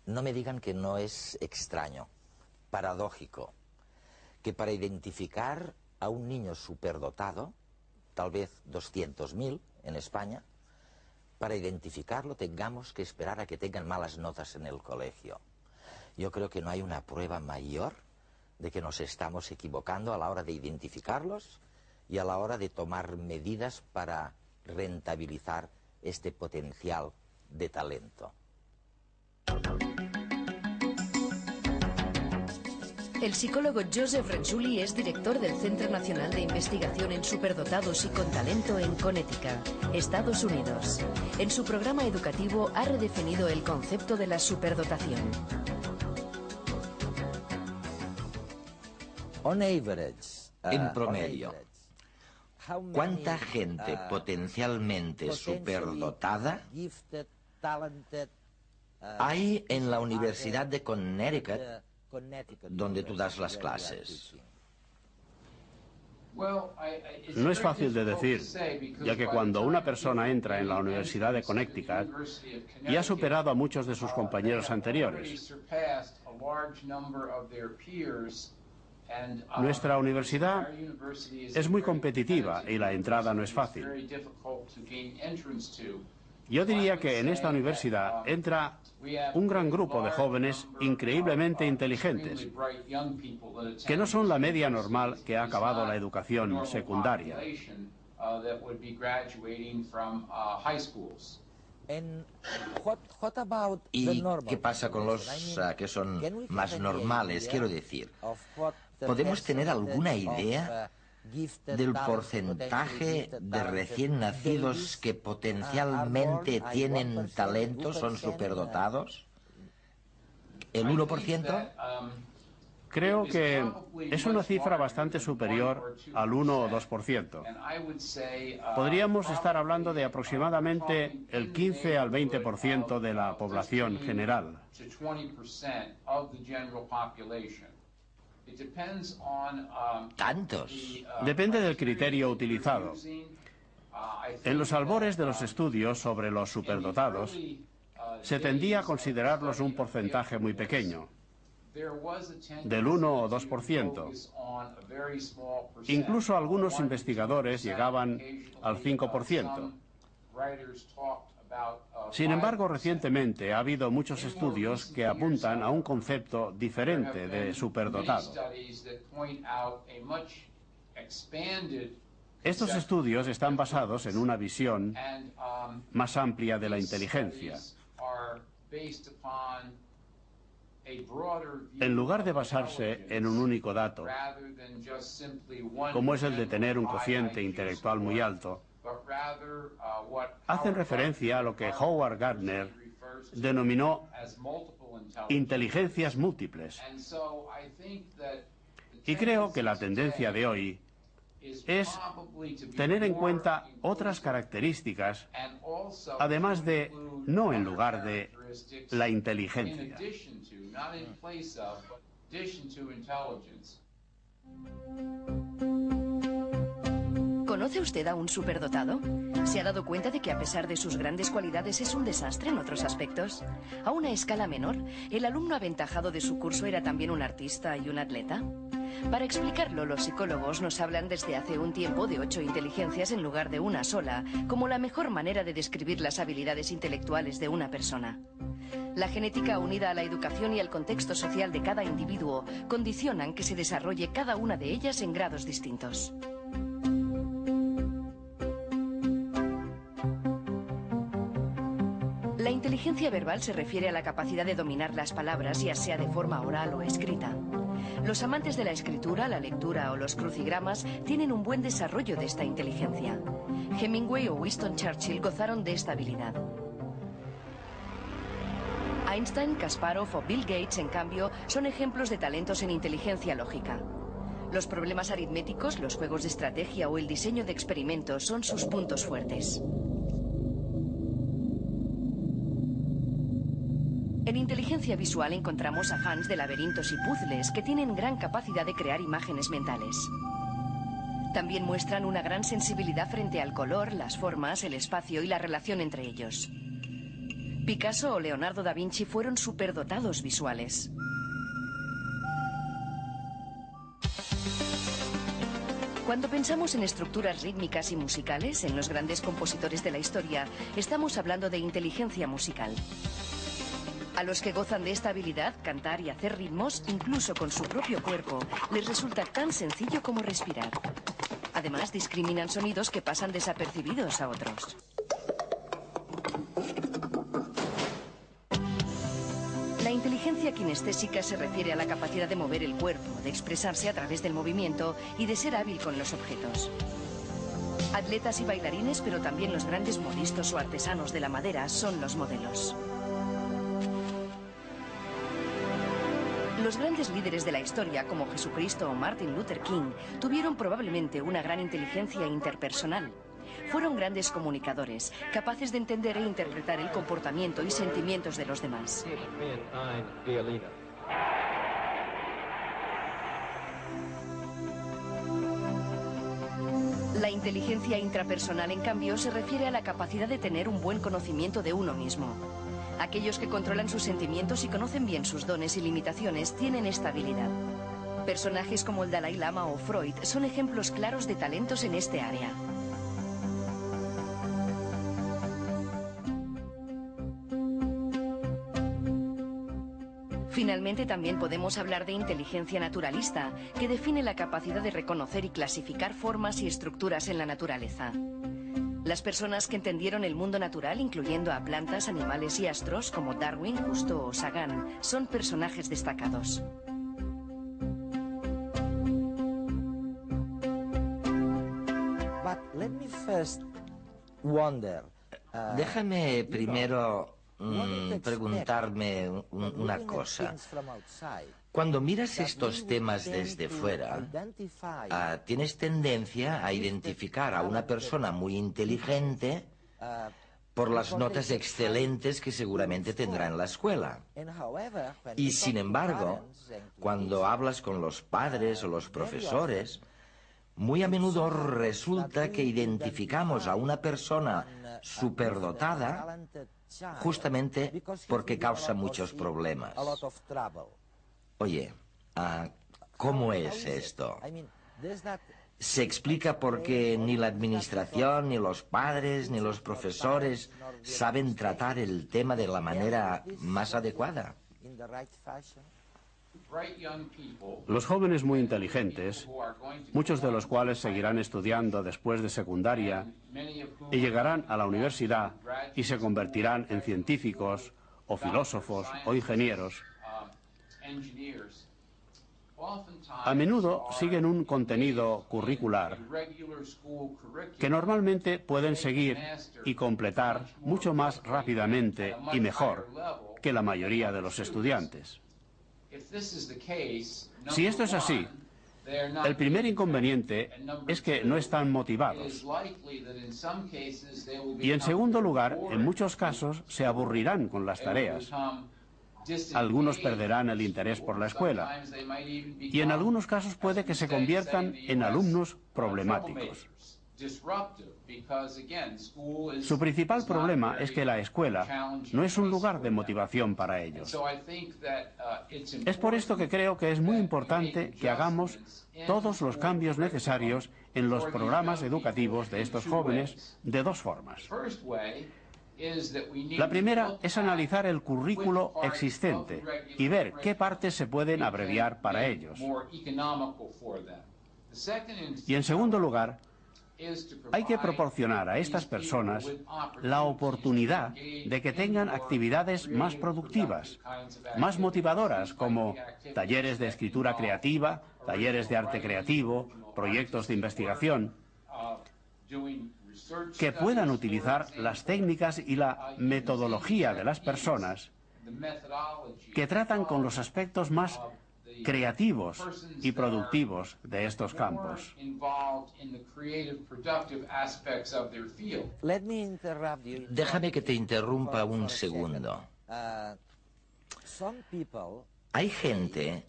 No me digan que no es extraño, paradójico, que para identificar a un niño superdotado, tal vez 200.000 en España, para identificarlo tengamos que esperar a que tengan malas notas en el colegio. Yo creo que no hay una prueba mayor de que nos estamos equivocando a la hora de identificarlos y a la hora de tomar medidas para rentabilizar este potencial de talento. El psicólogo Joseph Renzulli es director del Centro Nacional de Investigación en Superdotados y con Talento en Connecticut, Estados Unidos. En su programa educativo ha redefinido el concepto de la superdotación. En promedio, ¿cuánta gente potencialmente superdotada hay en la Universidad de Connecticut, donde tú das las clases? No es fácil de decir, ya que cuando una persona entra en la Universidad de Connecticut y ha superado a muchos de sus compañeros anteriores. Nuestra universidad es muy competitiva y la entrada no es fácil. Yo diría que en esta universidad entra un gran grupo de jóvenes increíblemente inteligentes, que no son la media normal que ha acabado la educación secundaria. ¿Y qué pasa con los que son más normales? Quiero decir, ¿podemos tener alguna idea del porcentaje de recién nacidos que potencialmente tienen talento, son superdotados? ¿El 1%? Creo que es una cifra bastante superior al 1 o 2%. Podríamos estar hablando de aproximadamente el 15 al 20% de la población general. ¿Tantos? Depende del criterio utilizado. En los albores de los estudios sobre los superdotados, se tendía a considerarlos un porcentaje muy pequeño, del 1 o 2%. Incluso algunos investigadores llegaban al 5%. Sin embargo, recientemente ha habido muchos estudios que apuntan a un concepto diferente de superdotado. Estos estudios están basados en una visión más amplia de la inteligencia. En lugar de basarse en un único dato, como es el de tener un cociente intelectual muy alto, hacen referencia a lo que Howard Gardner denominó inteligencias múltiples. Y creo que la tendencia de hoy es tener en cuenta otras características, además de, no en lugar de, la inteligencia. ¿Conoce usted a un superdotado? ¿Se ha dado cuenta de que a pesar de sus grandes cualidades es un desastre en otros aspectos? A una escala menor, ¿el alumno aventajado de su curso era también un artista y un atleta? Para explicarlo, los psicólogos nos hablan desde hace un tiempo de 8 inteligencias en lugar de una sola, como la mejor manera de describir las habilidades intelectuales de una persona. La genética unida a la educación y al contexto social de cada individuo condicionan que se desarrolle cada una de ellas en grados distintos. La inteligencia verbal se refiere a la capacidad de dominar las palabras, ya sea de forma oral o escrita. Los amantes de la escritura, la lectura o los crucigramas tienen un buen desarrollo de esta inteligencia. Hemingway o Winston Churchill gozaron de esta habilidad. Einstein, Kasparov o Bill Gates, en cambio, son ejemplos de talentos en inteligencia lógica. Los problemas aritméticos, los juegos de estrategia o el diseño de experimentos son sus puntos fuertes. En inteligencia visual encontramos a fans de laberintos y puzzles que tienen gran capacidad de crear imágenes mentales. También muestran una gran sensibilidad frente al color, las formas, el espacio y la relación entre ellos. Picasso o Leonardo da Vinci fueron superdotados visuales. Cuando pensamos en estructuras rítmicas y musicales, en los grandes compositores de la historia, estamos hablando de inteligencia musical. A los que gozan de esta habilidad, cantar y hacer ritmos, incluso con su propio cuerpo, les resulta tan sencillo como respirar. Además, discriminan sonidos que pasan desapercibidos a otros. La inteligencia kinestésica se refiere a la capacidad de mover el cuerpo, de expresarse a través del movimiento y de ser hábil con los objetos. Atletas y bailarines, pero también los grandes modistos o artesanos de la madera son los modelos. Los grandes líderes de la historia, como Jesucristo o Martin Luther King, tuvieron probablemente una gran inteligencia interpersonal. Fueron grandes comunicadores, capaces de entender e interpretar el comportamiento y sentimientos de los demás. La inteligencia intrapersonal, en cambio, se refiere a la capacidad de tener un buen conocimiento de uno mismo. Aquellos que controlan sus sentimientos y conocen bien sus dones y limitaciones tienen esta habilidad. Personajes como el Dalai Lama o Freud son ejemplos claros de talentos en este área. Finalmente, también podemos hablar de inteligencia naturalista, que define la capacidad de reconocer y clasificar formas y estructuras en la naturaleza. Las personas que entendieron el mundo natural, incluyendo a plantas, animales y astros, como Darwin, Cousteau o Sagan, son personajes destacados. Déjame primero preguntarme una cosa. Cuando miras estos temas desde fuera, tienes tendencia a identificar a una persona muy inteligente por las notas excelentes que seguramente tendrá en la escuela. Y sin embargo, cuando hablas con los padres o los profesores, muy a menudo resulta que identificamos a una persona superdotada justamente porque causa muchos problemas. Oye, ¿cómo es esto? ¿Se explica porque ni la administración, ni los padres, ni los profesores saben tratar el tema de la manera más adecuada? Los jóvenes muy inteligentes, muchos de los cuales seguirán estudiando después de secundaria y llegarán a la universidad y se convertirán en científicos o filósofos o ingenieros, a menudo siguen un contenido curricular que normalmente pueden seguir y completar mucho más rápidamente y mejor que la mayoría de los estudiantes. Si esto es así, el primer inconveniente es que no están motivados. Y en segundo lugar, en muchos casos se aburrirán con las tareas. Algunos perderán el interés por la escuela y en algunos casos puede que se conviertan en alumnos problemáticos. Su principal problema es que la escuela no es un lugar de motivación para ellos. Es por esto que creo que es muy importante que hagamos todos los cambios necesarios en los programas educativos de estos jóvenes de dos formas. La primera es analizar el currículo existente y ver qué partes se pueden abreviar para ellos. Y en segundo lugar, hay que proporcionar a estas personas la oportunidad de que tengan actividades más productivas, más motivadoras, como talleres de escritura creativa, talleres de arte creativo, proyectos de investigación, que puedan utilizar las técnicas y la metodología de las personas que tratan con los aspectos más creativos y productivos de estos campos. Déjame que te interrumpa un segundo. Hay gente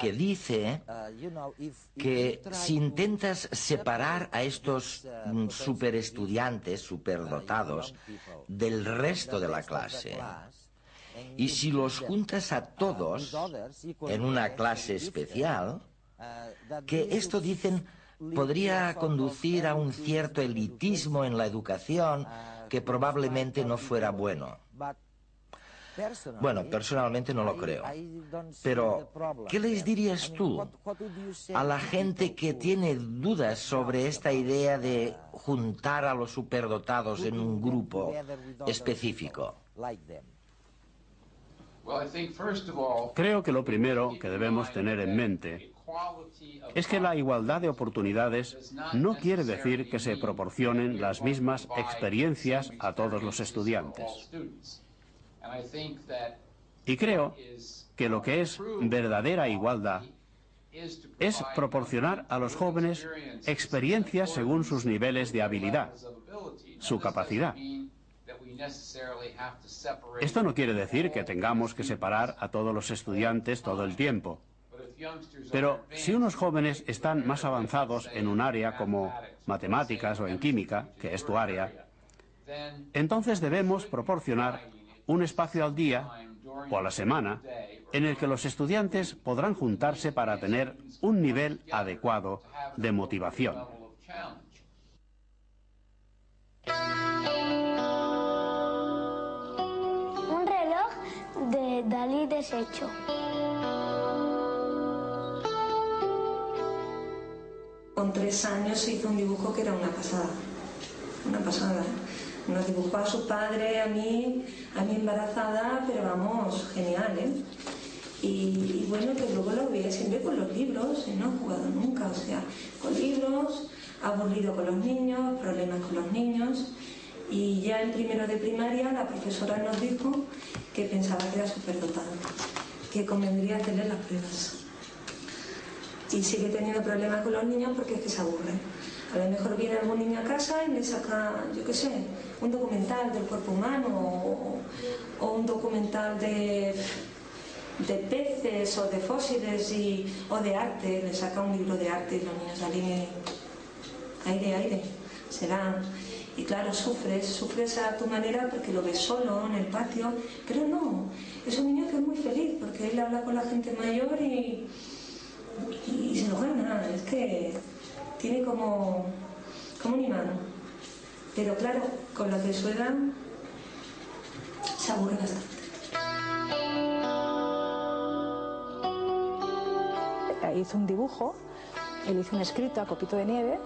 que dice que si intentas separar a estos superestudiantes, superdotados, del resto de la clase, y si los juntas a todos en una clase especial, que esto, dicen, podría conducir a un cierto elitismo en la educación que probablemente no fuera bueno. Bueno, personalmente no lo creo. Pero, ¿qué les dirías tú a la gente que tiene dudas sobre esta idea de juntar a los superdotados en un grupo específico? Creo que lo primero que debemos tener en mente es que la igualdad de oportunidades no quiere decir que se proporcionen las mismas experiencias a todos los estudiantes. Y creo que lo que es verdadera igualdad es proporcionar a los jóvenes experiencias según sus niveles de habilidad, su capacidad. Esto no quiere decir que tengamos que separar a todos los estudiantes todo el tiempo. Pero si unos jóvenes están más avanzados en un área como matemáticas o en química, que es tu área, entonces debemos proporcionar un espacio al día o a la semana en el que los estudiantes podrán juntarse para tener un nivel adecuado de motivación. Un reloj de Dalí deshecho. Con 3 años se hizo un dibujo que era una pasada, una pasada. Nos dibujó a su padre, a mí embarazada, pero vamos, genial, ¿eh? Y bueno, que luego lo veía siempre con los libros, y no he jugado nunca, o sea, con libros, aburrido con los niños, problemas con los niños. Y ya en primero de primaria la profesora nos dijo que pensaba que era superdotado, que convendría hacerle las pruebas. Y sigue teniendo problemas con los niños porque es que se aburren. A lo mejor viene algún niño a casa y le saca, yo qué sé, un documental del cuerpo humano o un documental de peces o de fósiles o de arte. Le saca un libro de arte y los niños salen aire, se dan. Y claro, sufres a tu manera porque lo ves solo en el patio, pero no, es un niño que es muy feliz porque él habla con la gente mayor y se lo gana, es que tiene como un imán. Pero claro, con lo de su edad se aburre bastante. Hizo un dibujo, él hizo un escrito a copito de nieve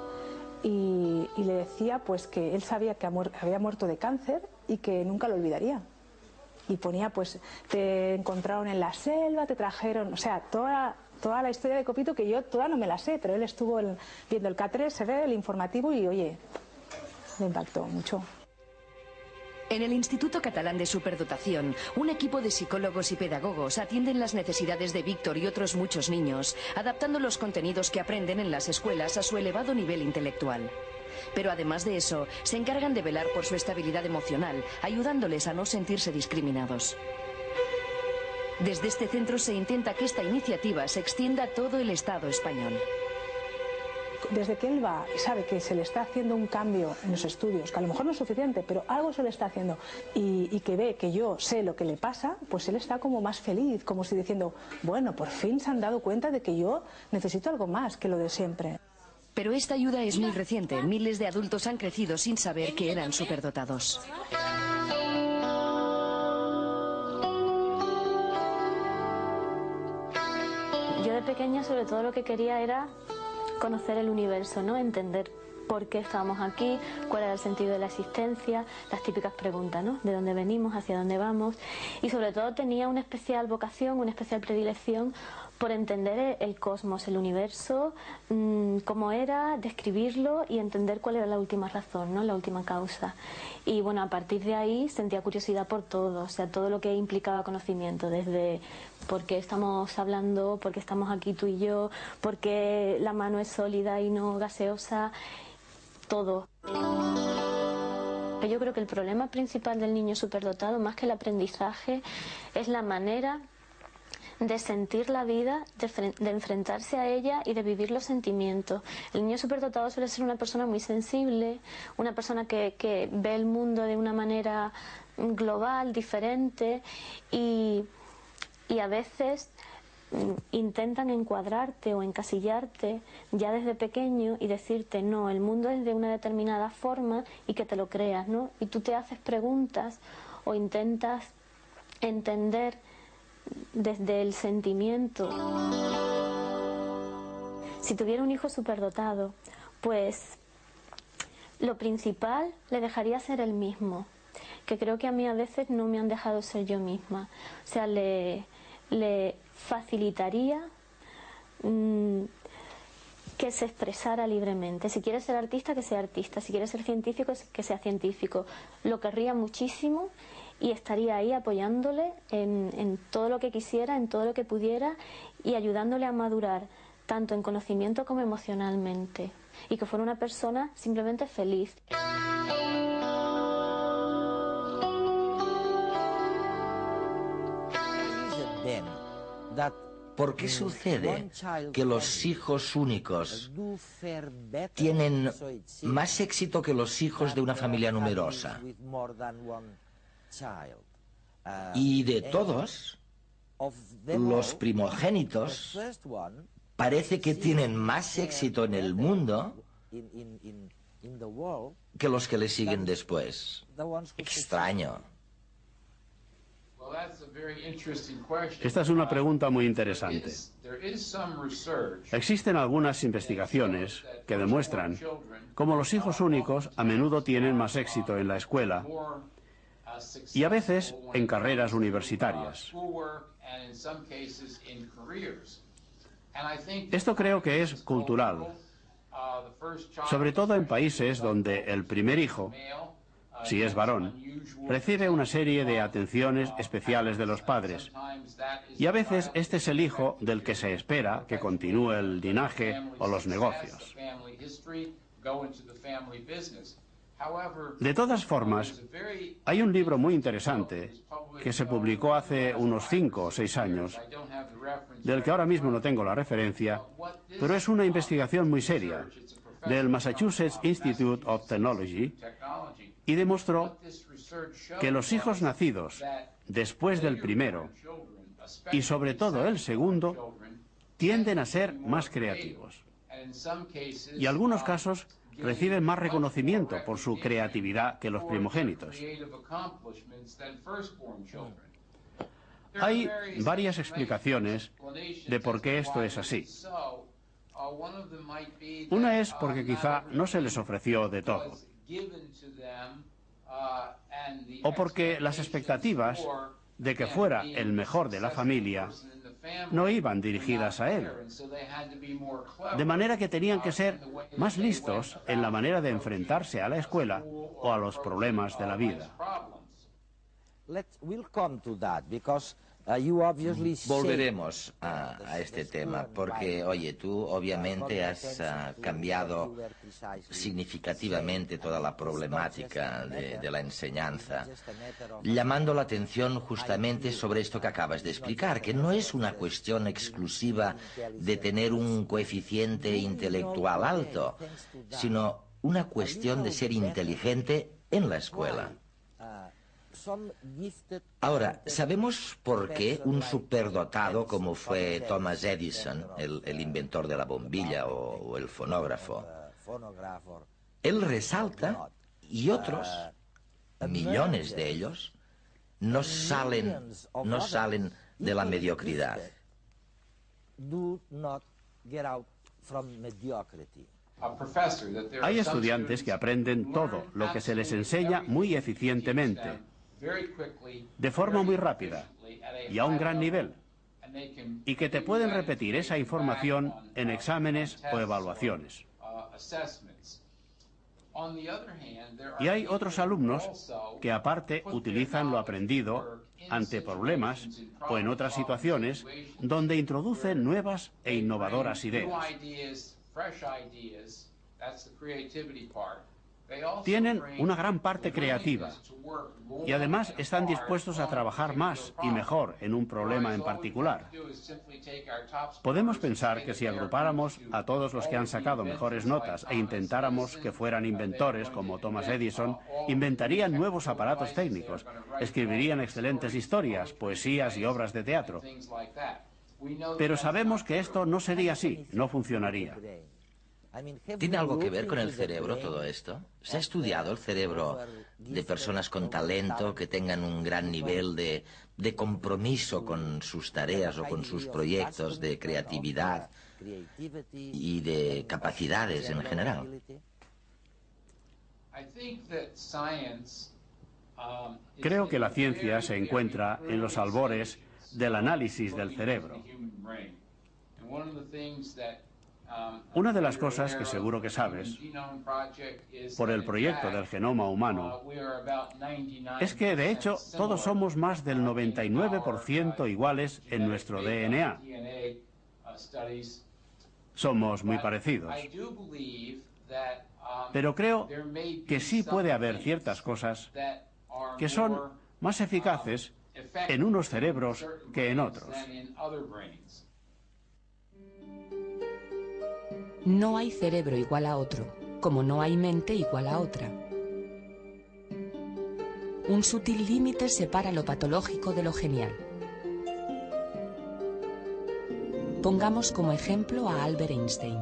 y le decía pues que él sabía que había muerto de cáncer y que nunca lo olvidaría. Y ponía pues, te encontraron en la selva, te trajeron, o sea, toda la historia de Copito que yo toda no me la sé, pero él estuvo viendo el K3, se ve el informativo y oye, me impactó mucho. En el Instituto Catalán de Superdotación, un equipo de psicólogos y pedagogos atienden las necesidades de Víctor y otros muchos niños, adaptando los contenidos que aprenden en las escuelas a su elevado nivel intelectual. Pero además de eso, se encargan de velar por su estabilidad emocional, ayudándoles a no sentirse discriminados. Desde este centro se intenta que esta iniciativa se extienda a todo el Estado español. Desde que él va y sabe que se le está haciendo un cambio en los estudios, que a lo mejor no es suficiente, pero algo se le está haciendo, y que ve que yo sé lo que le pasa, pues él está como más feliz, como si diciendo, bueno, por fin se han dado cuenta de que yo necesito algo más que lo de siempre. Pero esta ayuda es muy reciente. Miles de adultos han crecido sin saber que eran superdotados. Yo de pequeña sobre todo lo que quería era conocer el universo, ¿no? Entender por qué estábamos aquí, cuál era el sentido de la existencia, las típicas preguntas, ¿no? De dónde venimos, hacia dónde vamos. Y sobre todo tenía una especial vocación, una especial predilección por entender el cosmos, el universo, cómo era, describirlo y entender cuál era la última razón, ¿no? La última causa. Y bueno, a partir de ahí sentía curiosidad por todo, o sea, todo lo que implicaba conocimiento, desde por qué estamos hablando, por qué estamos aquí tú y yo, por qué la mano es sólida y no gaseosa, todo. Pero yo creo que el problema principal del niño superdotado, más que el aprendizaje, es la manera de sentir la vida, de enfrentarse a ella y de vivir los sentimientos. El niño superdotado suele ser una persona muy sensible, una persona que ve el mundo de una manera global, diferente, y a veces intentan encuadrarte o encasillarte ya desde pequeño y decirte no, el mundo es de una determinada forma y que te lo creas, ¿no? Y tú te haces preguntas o intentas entender desde el sentimiento. Si tuviera un hijo superdotado, pues lo principal le dejaría ser él mismo, que creo que a mí a veces no me han dejado ser yo misma. O sea, le facilitaría que se expresara libremente. Si quiere ser artista, que sea artista. Si quiere ser científico, que sea científico. Lo querría muchísimo y estaría ahí apoyándole en todo lo que quisiera, en todo lo que pudiera y ayudándole a madurar, tanto en conocimiento como emocionalmente. Y que fuera una persona simplemente feliz. ¿Por qué sucede que los hijos únicos tienen más éxito que los hijos de una familia numerosa? Y de todos, los primogénitos parece que tienen más éxito en el mundo que los que le siguen después. Extraño. Esta es una pregunta muy interesante. Existen algunas investigaciones que demuestran cómo los hijos únicos a menudo tienen más éxito en la escuela y a veces en carreras universitarias. Esto creo que es cultural, sobre todo en países donde el primer hijo, si es varón, recibe una serie de atenciones especiales de los padres. Y a veces este es el hijo del que se espera que continúe el linaje o los negocios. De todas formas, hay un libro muy interesante que se publicó hace unos 5 o 6 años, del que ahora mismo no tengo la referencia, pero es una investigación muy seria, del Massachusetts Institute of Technology, y demostró que los hijos nacidos después del primero, y sobre todo el segundo, tienden a ser más creativos. Y en algunos casos reciben más reconocimiento por su creatividad que los primogénitos. Hay varias explicaciones de por qué esto es así. Una es porque quizá no se les ofreció de todo, o porque las expectativas de que fuera el mejor de la familia no iban dirigidas a él, de manera que tenían que ser más listos en la manera de enfrentarse a la escuela o a los problemas de la vida. Volveremos a este tema, porque, oye, tú obviamente has cambiado significativamente toda la problemática de la enseñanza, llamando la atención justamente sobre esto que acabas de explicar, que no es una cuestión exclusiva de tener un coeficiente intelectual alto, sino una cuestión de ser inteligente en la escuela. Ahora, ¿sabemos por qué un superdotado como fue Thomas Edison, el inventor de la bombilla o el fonógrafo, él resalta y otros, millones de ellos, no salen de la mediocridad? Hay estudiantes que aprenden todo lo que se les enseña muy eficientemente, de forma muy rápida y a un gran nivel, y que te pueden repetir esa información en exámenes o evaluaciones. Y hay otros alumnos que aparte utilizan lo aprendido ante problemas o en otras situaciones donde introducen nuevas e innovadoras ideas. Tienen una gran parte creativa y además están dispuestos a trabajar más y mejor en un problema en particular. Podemos pensar que si agrupáramos a todos los que han sacado mejores notas e intentáramos que fueran inventores como Thomas Edison, inventarían nuevos aparatos técnicos, escribirían excelentes historias, poesías y obras de teatro. Pero sabemos que esto no sería así, no funcionaría. ¿Tiene algo que ver con el cerebro todo esto? ¿Se ha estudiado el cerebro de personas con talento que tengan un gran nivel de compromiso con sus tareas o con sus proyectos, de creatividad y de capacidades en general? Creo que la ciencia se encuentra en los albores del análisis del cerebro. Una de las cosas que seguro que sabes, por el proyecto del genoma humano, es que de hecho todos somos más del 99% iguales en nuestro DNA. Somos muy parecidos. Pero creo que sí puede haber ciertas cosas que son más eficaces en unos cerebros que en otros. No hay cerebro igual a otro, como no hay mente igual a otra. Un sutil límite separa lo patológico de lo genial. Pongamos como ejemplo a Albert Einstein.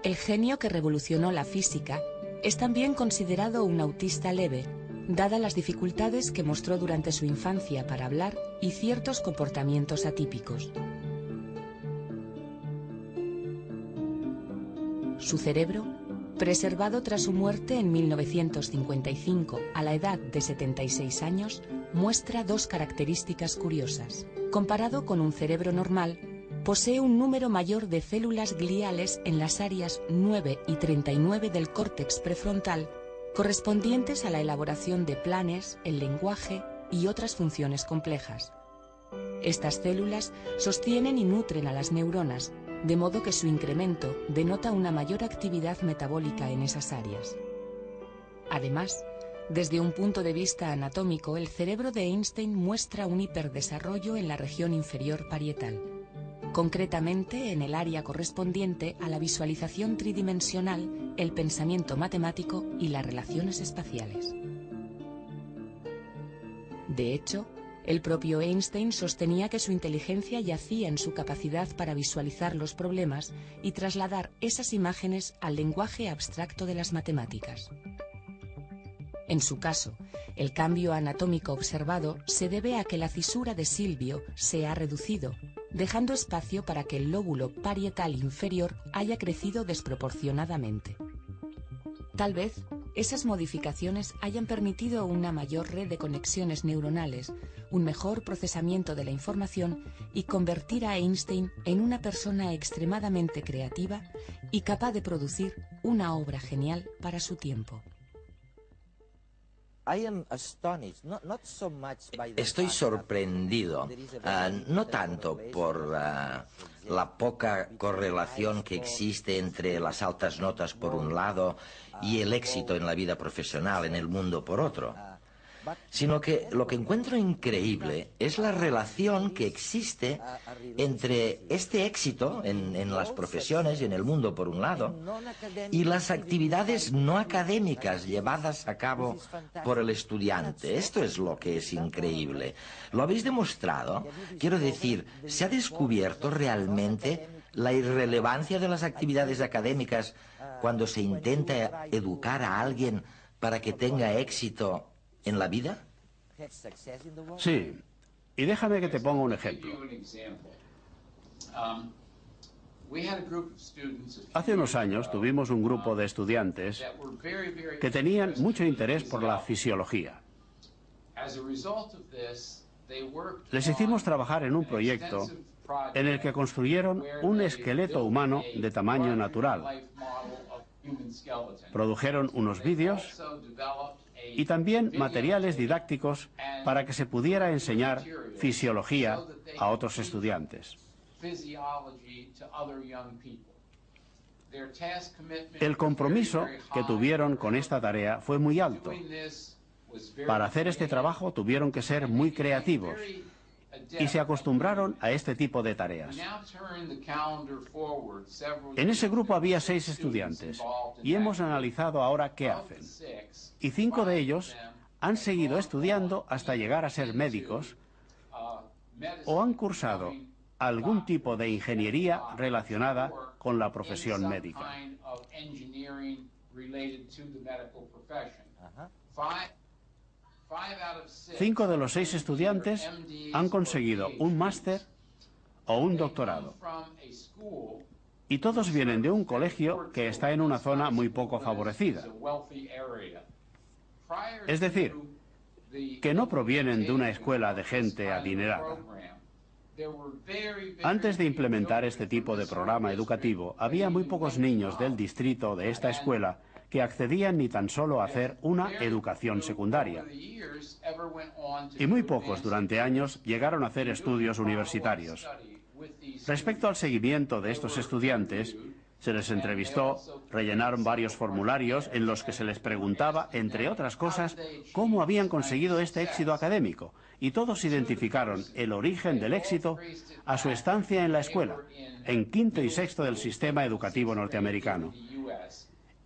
El genio que revolucionó la física es también considerado un autista leve, dadas las dificultades que mostró durante su infancia para hablar y ciertos comportamientos atípicos. Su cerebro, preservado tras su muerte en 1955 a la edad de 76 años, muestra dos características curiosas. Comparado con un cerebro normal, posee un número mayor de células gliales en las áreas 9 y 39 del córtex prefrontal, correspondientes a la elaboración de planes, el lenguaje y otras funciones complejas. Estas células sostienen y nutren a las neuronas, de modo que su incremento denota una mayor actividad metabólica en esas áreas. Además, desde un punto de vista anatómico, el cerebro de Einstein muestra un hiperdesarrollo en la región inferior parietal, concretamente en el área correspondiente a la visualización tridimensional, el pensamiento matemático y las relaciones espaciales. De hecho, el propio Einstein sostenía que su inteligencia yacía en su capacidad para visualizar los problemas y trasladar esas imágenes al lenguaje abstracto de las matemáticas. En su caso, el cambio anatómico observado se debe a que la cisura de Silvio se ha reducido, dejando espacio para que el lóbulo parietal inferior haya crecido desproporcionadamente. Tal vez esas modificaciones hayan permitido una mayor red de conexiones neuronales, un mejor procesamiento de la información y convertir a Einstein en una persona extremadamente creativa y capaz de producir una obra genial para su tiempo. Estoy sorprendido, no tanto por la poca correlación que existe entre las altas notas por un lado y el éxito en la vida profesional en el mundo por otro, sino que lo que encuentro increíble es la relación que existe entre este éxito en las profesiones y en el mundo por un lado y las actividades no académicas llevadas a cabo por el estudiante. Esto es lo que es increíble. ¿Lo habéis demostrado? Quiero decir, ¿se ha descubierto realmente la irrelevancia de las actividades académicas cuando se intenta educar a alguien para que tenga éxito en la vida? Sí, y déjame que te ponga un ejemplo. Hace unos años tuvimos un grupo de estudiantes que tenían mucho interés por la fisiología. Les hicimos trabajar en un proyecto en el que construyeron un esqueleto humano de tamaño natural. Produjeron unos vídeos y también materiales didácticos para que se pudiera enseñar fisiología a otros estudiantes. El compromiso que tuvieron con esta tarea fue muy alto. Para hacer este trabajo tuvieron que ser muy creativos y se acostumbraron a este tipo de tareas. En ese grupo había 6 estudiantes y hemos analizado ahora qué hacen. Y 5 de ellos han seguido estudiando hasta llegar a ser médicos o han cursado algún tipo de ingeniería relacionada con la profesión médica. 5 de los 6 estudiantes han conseguido un máster o un doctorado. Y todos vienen de un colegio que está en una zona muy poco favorecida. Es decir, que no provienen de una escuela de gente adinerada. Antes de implementar este tipo de programa educativo, había muy pocos niños del distrito de esta escuela que accedían ni tan solo a hacer una educación secundaria. Y muy pocos durante años llegaron a hacer estudios universitarios. Respecto al seguimiento de estos estudiantes, se les entrevistó, rellenaron varios formularios en los que se les preguntaba, entre otras cosas, cómo habían conseguido este éxito académico, y todos identificaron el origen del éxito a su estancia en la escuela, en quinto y sexto del sistema educativo norteamericano,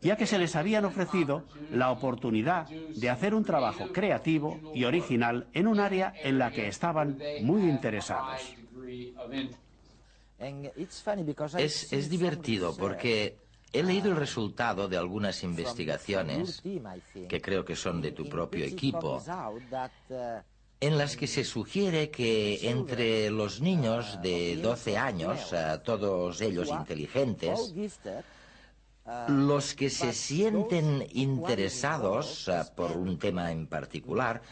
ya que se les habían ofrecido la oportunidad de hacer un trabajo creativo y original en un área en la que estaban muy interesados. Es divertido porque he leído el resultado de algunas investigaciones, que creo que son de tu propio equipo, en las que se sugiere que entre los niños de 12 años, todos ellos inteligentes, los que se sienten interesados por un tema en particular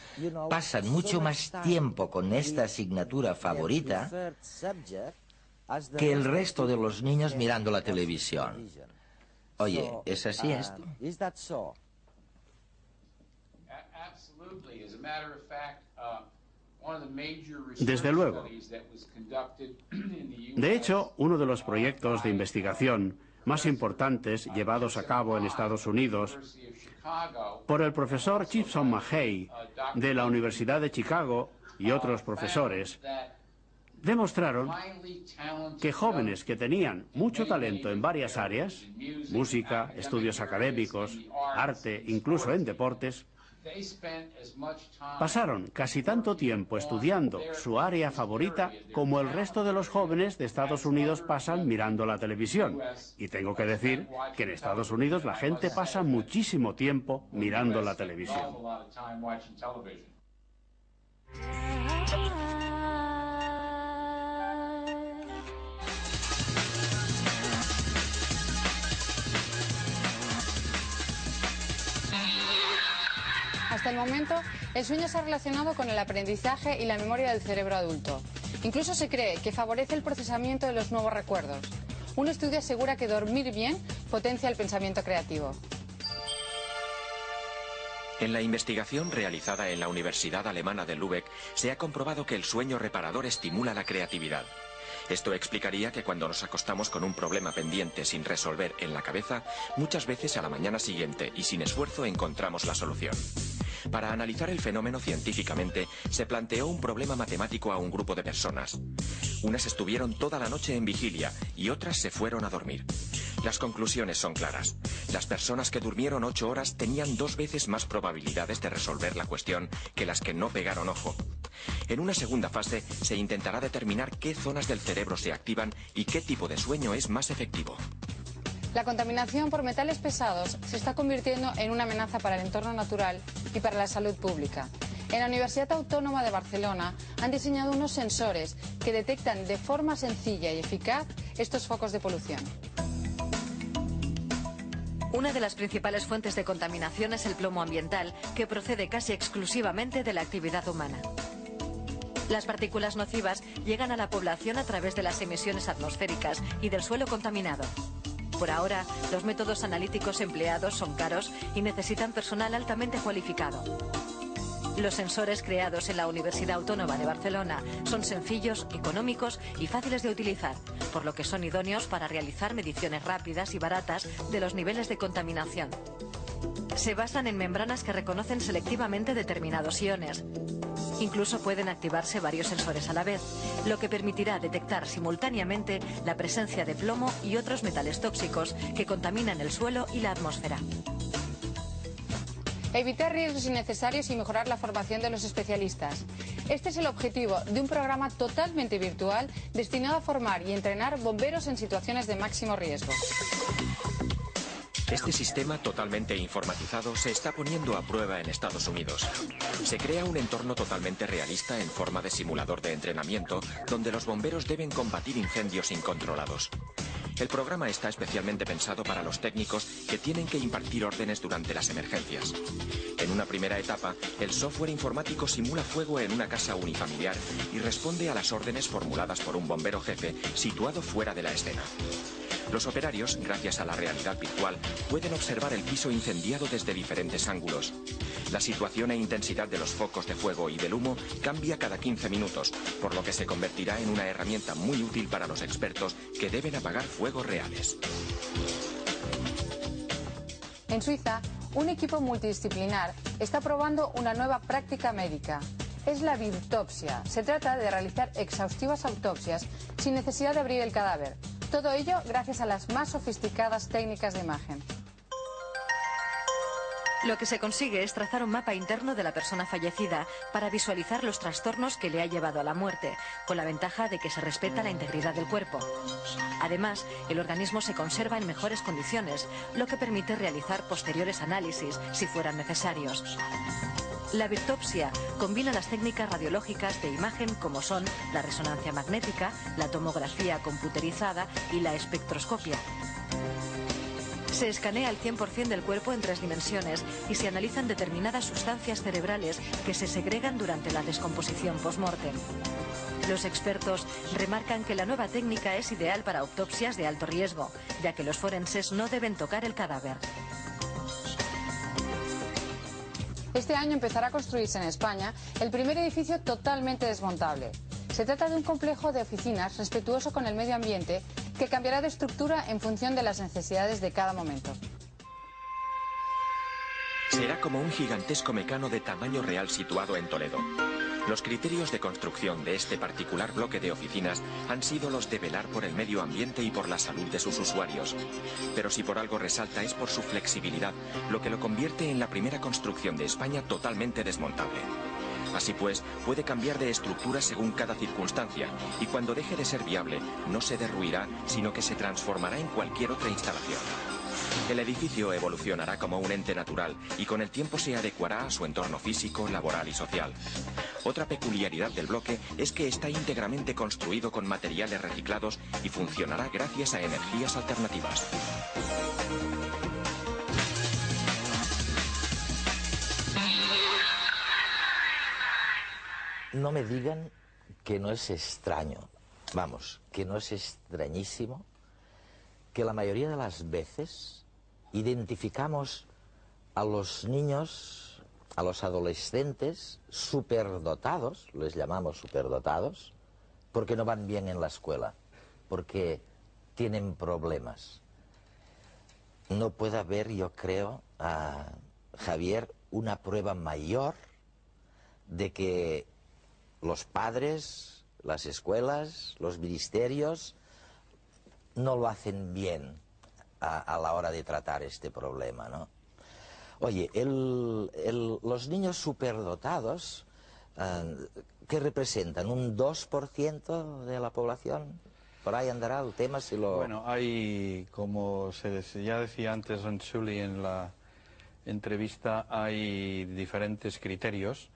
pasan mucho más tiempo con esta asignatura favorita que el resto de los niños mirando la televisión. Oye, ¿es así esto? Desde luego. De hecho, uno de los proyectos de investigación más importantes llevados a cabo en Estados Unidos por el profesor Gibson Mackay de la Universidad de Chicago y otros profesores demostraron que jóvenes que tenían mucho talento en varias áreas, música, estudios académicos, arte, incluso en deportes, pasaron casi tanto tiempo estudiando su área favorita como el resto de los jóvenes de Estados Unidos pasan mirando la televisión. Y tengo que decir que en Estados Unidos la gente pasa muchísimo tiempo mirando la televisión. Hasta el momento, el sueño se ha relacionado con el aprendizaje y la memoria del cerebro adulto. Incluso se cree que favorece el procesamiento de los nuevos recuerdos. Un estudio asegura que dormir bien potencia el pensamiento creativo. En la investigación realizada en la Universidad Alemana de Lübeck se ha comprobado que el sueño reparador estimula la creatividad. Esto explicaría que cuando nos acostamos con un problema pendiente sin resolver en la cabeza, muchas veces a la mañana siguiente y sin esfuerzo encontramos la solución. Para analizar el fenómeno científicamente, se planteó un problema matemático a un grupo de personas. Unas estuvieron toda la noche en vigilia y otras se fueron a dormir. Las conclusiones son claras. Las personas que durmieron 8 horas tenían 2 veces más probabilidades de resolver la cuestión que las que no pegaron ojo. En una segunda fase se intentará determinar qué zonas del cerebro se activan y qué tipo de sueño es más efectivo. La contaminación por metales pesados se está convirtiendo en una amenaza para el entorno natural y para la salud pública. En la Universidad Autónoma de Barcelona han diseñado unos sensores que detectan de forma sencilla y eficaz estos focos de polución. Una de las principales fuentes de contaminación es el plomo ambiental, que procede casi exclusivamente de la actividad humana. Las partículas nocivas llegan a la población a través de las emisiones atmosféricas y del suelo contaminado. Por ahora, los métodos analíticos empleados son caros y necesitan personal altamente cualificado. Los sensores creados en la Universidad Autónoma de Barcelona son sencillos, económicos y fáciles de utilizar, por lo que son idóneos para realizar mediciones rápidas y baratas de los niveles de contaminación. Se basan en membranas que reconocen selectivamente determinados iones. Incluso pueden activarse varios sensores a la vez, lo que permitirá detectar simultáneamente la presencia de plomo y otros metales tóxicos que contaminan el suelo y la atmósfera. Evitar riesgos innecesarios y mejorar la formación de los especialistas. Este es el objetivo de un programa totalmente virtual destinado a formar y entrenar bomberos en situaciones de máximo riesgo. Este sistema totalmente informatizado se está poniendo a prueba en Estados Unidos. Se crea un entorno totalmente realista en forma de simulador de entrenamiento donde los bomberos deben combatir incendios incontrolados. El programa está especialmente pensado para los técnicos que tienen que impartir órdenes durante las emergencias. En una primera etapa, el software informático simula fuego en una casa unifamiliar y responde a las órdenes formuladas por un bombero jefe situado fuera de la escena. Los operarios, gracias a la realidad virtual, pueden observar el piso incendiado desde diferentes ángulos. La situación e intensidad de los focos de fuego y del humo cambia cada 15 minutos, por lo que se convertirá en una herramienta muy útil para los expertos que deben apagar fuegos reales. En Suiza, un equipo multidisciplinar está probando una nueva práctica médica. Es la virtopsia. Se trata de realizar exhaustivas autopsias sin necesidad de abrir el cadáver. Todo ello gracias a las más sofisticadas técnicas de imagen. Lo que se consigue es trazar un mapa interno de la persona fallecida para visualizar los trastornos que le ha llevado a la muerte, con la ventaja de que se respeta la integridad del cuerpo. Además, el organismo se conserva en mejores condiciones, lo que permite realizar posteriores análisis si fueran necesarios. La virtopsia combina las técnicas radiológicas de imagen como son la resonancia magnética, la tomografía computerizada y la espectroscopia. Se escanea el 100% del cuerpo en 3 dimensiones y se analizan determinadas sustancias cerebrales que se segregan durante la descomposición post-mortem. Los expertos remarcan que la nueva técnica es ideal para autopsias de alto riesgo, ya que los forenses no deben tocar el cadáver. Este año empezará a construirse en España el primer edificio totalmente desmontable. Se trata de un complejo de oficinas respetuoso con el medio ambiente que cambiará de estructura en función de las necesidades de cada momento. Será como un gigantesco mecano de tamaño real situado en Toledo. Los criterios de construcción de este particular bloque de oficinas han sido los de velar por el medio ambiente y por la salud de sus usuarios. Pero si por algo resalta es por su flexibilidad, lo que lo convierte en la primera construcción de España totalmente desmontable. Así pues, puede cambiar de estructura según cada circunstancia y cuando deje de ser viable, no se derruirá, sino que se transformará en cualquier otra instalación. El edificio evolucionará como un ente natural y con el tiempo se adecuará a su entorno físico, laboral y social. Otra peculiaridad del bloque es que está íntegramente construido con materiales reciclados y funcionará gracias a energías alternativas. No me digan que no es extraño, vamos, que no es extrañísimo, que la mayoría de las veces identificamos a los niños, a los adolescentes superdotados, les llamamos superdotados, porque no van bien en la escuela, porque tienen problemas. No puede haber, yo creo, Javier, una prueba mayor de que los padres, las escuelas, los ministerios no lo hacen bien a la hora de tratar este problema, ¿no? Oye, los niños superdotados, ¿qué representan? ¿Un 2% de la población? Por ahí andará el tema si lo... Bueno, hay, como ya decía antes Renzulli en la entrevista, hay diferentes criterios,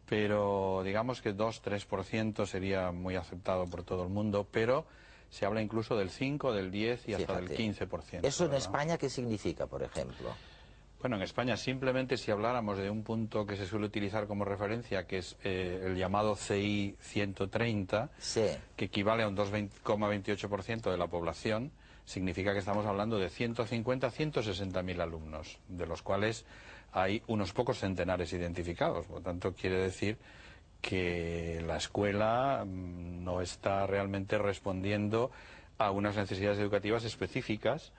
pero digamos que 2-3% sería muy aceptado por todo el mundo, pero se habla incluso del 5, del 10 y hasta del 15%. ¿Eso en ¿verdad? España qué significa, por ejemplo? Bueno, en España simplemente si habláramos de un punto que se suele utilizar como referencia, que es el llamado CI 130, sí, que equivale a un 2,28% de la población, significa que estamos hablando de 150 a 160.000 alumnos, de los cuales hay unos pocos centenares identificados. Por lo tanto, quiere decir que la escuela no está realmente respondiendo a unas necesidades educativas específicas,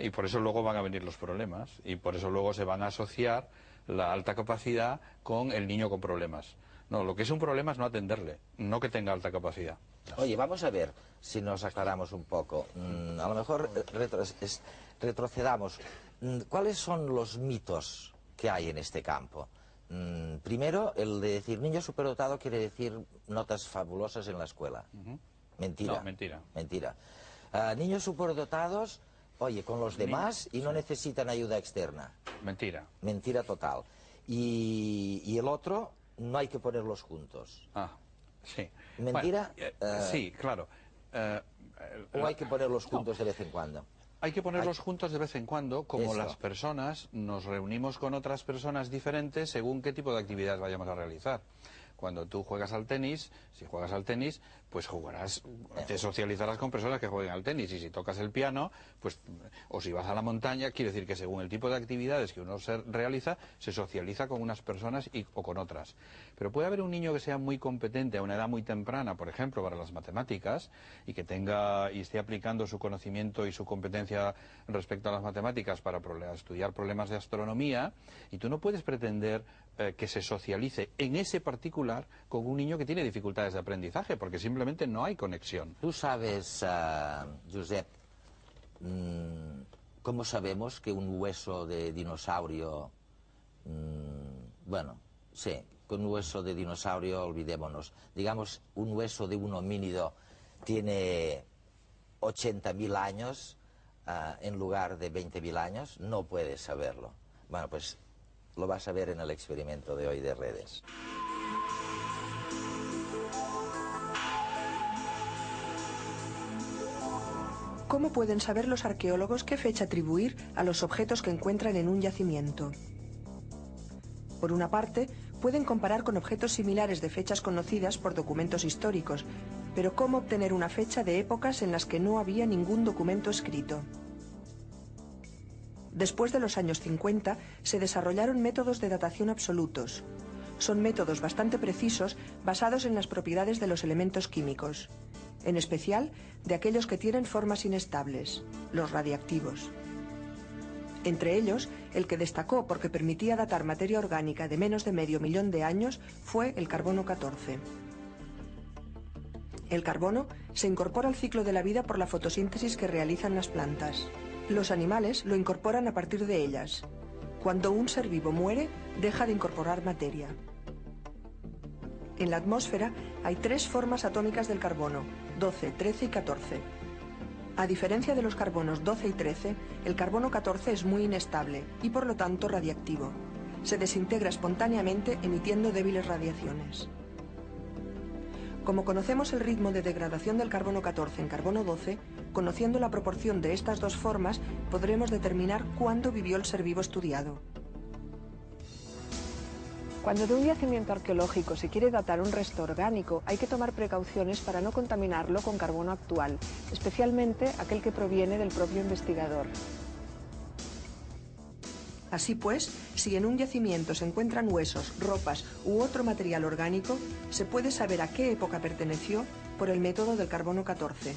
y por eso luego van a venir los problemas, y por eso luego se van a asociar la alta capacidad con el niño con problemas. No, lo que es un problema es no atenderle, no que tenga alta capacidad. Oye, vamos a ver si nos aclaramos un poco. A lo mejor retrocedamos. ¿Cuáles son los mitos que hay en este campo? Primero, el de decir niño superdotado quiere decir notas fabulosas en la escuela. Mentira. No, mentira. Mentira. Niños superdotados, oye, con los demás y no necesitan ayuda externa. Mentira. Mentira total. Y el otro, no hay que ponerlos juntos. Sí. ¿Mentira? Bueno, sí, claro. ¿O hay que ponerlos juntos de vez en cuando? Hay que ponerlos juntos de vez en cuando, como las personas nos reunimos con otras personas diferentes según qué tipo de actividad vayamos a realizar. Cuando tú juegas al tenis, si juegas al tenis, pues jugarás, te socializarás con personas que jueguen al tenis. Y si tocas el piano, pues, o si vas a la montaña, quiere decir que según el tipo de actividades que uno se realiza, se socializa con unas personas o con otras. Pero puede haber un niño que sea muy competente a una edad muy temprana, por ejemplo, para las matemáticas, y que tenga y esté aplicando su conocimiento y su competencia respecto a las matemáticas para estudiar problemas de astronomía, y tú no puedes pretender que se socialice en ese particular con un niño que tiene dificultades de aprendizaje, porque simplemente no hay conexión. Tú sabes, Josep, ¿cómo sabemos que un hueso de dinosaurio, bueno, sí, con un hueso de dinosaurio, olvidémonos, digamos, un hueso de un homínido tiene 80.000 años en lugar de 20.000 años? No puedes saberlo. Bueno, pues lo vas a ver en el experimento de hoy de redes. ¿Cómo pueden saber los arqueólogos qué fecha atribuir a los objetos que encuentran en un yacimiento? Por una parte, pueden comparar con objetos similares de fechas conocidas por documentos históricos, pero ¿cómo obtener una fecha de épocas en las que no había ningún documento escrito? Después de los años 50, se desarrollaron métodos de datación absolutos. Son métodos bastante precisos basados en las propiedades de los elementos químicos, en especial de aquellos que tienen formas inestables, los radiactivos. Entre ellos, el que destacó porque permitía datar materia orgánica de menos de medio millón de años fue el carbono 14. El carbono se incorpora al ciclo de la vida por la fotosíntesis que realizan las plantas. Los animales lo incorporan a partir de ellas. Cuando un ser vivo muere, deja de incorporar materia. En la atmósfera hay 3 formas atómicas del carbono, 12, 13 y 14. A diferencia de los carbonos 12 y 13, el carbono 14 es muy inestable y por lo tanto radiactivo. Se desintegra espontáneamente emitiendo débiles radiaciones. Como conocemos el ritmo de degradación del carbono 14 en carbono 12, conociendo la proporción de estas dos formas, podremos determinar cuándo vivió el ser vivo estudiado. Cuando de un yacimiento arqueológico se quiere datar un resto orgánico, hay que tomar precauciones para no contaminarlo con carbono actual, especialmente aquel que proviene del propio investigador. Así pues, si en un yacimiento se encuentran huesos, ropas u otro material orgánico, se puede saber a qué época perteneció por el método del carbono 14.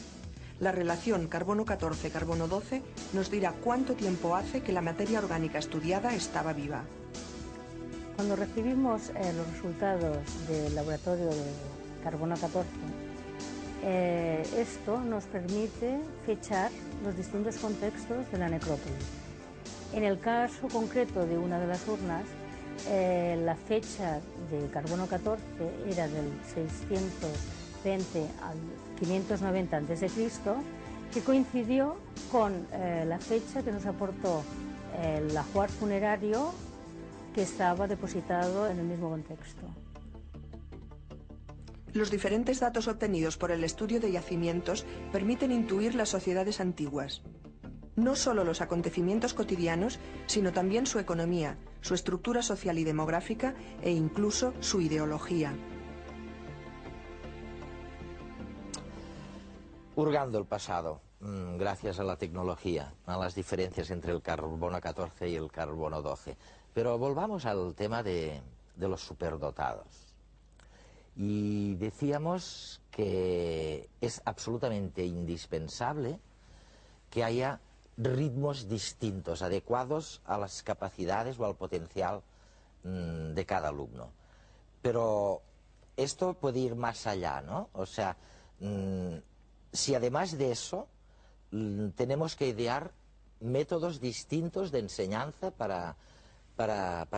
La relación carbono 14-carbono 12 nos dirá cuánto tiempo hace que la materia orgánica estudiada estaba viva. Cuando recibimos los resultados del laboratorio de carbono 14, esto nos permite fechar los distintos contextos de la necrópolis. En el caso concreto de una de las urnas, la fecha de carbono 14 era del 620 al 590 a.C., que coincidió con la fecha que nos aportó el ajuar funerario que estaba depositado en el mismo contexto. Los diferentes datos obtenidos por el estudio de yacimientos permiten intuir las sociedades antiguas. No solo los acontecimientos cotidianos, sino también su economía, su estructura social y demográfica e incluso su ideología. Hurgando el pasado, gracias a la tecnología, a las diferencias entre el carbono 14 y el carbono 12. Pero volvamos al tema de los superdotados. Y decíamos que es absolutamente indispensable que haya ritmos distintos, adecuados a las capacidades o al potencial de cada alumno. Pero esto puede ir más allá, ¿no? O sea, si además de eso tenemos que idear métodos distintos de enseñanza para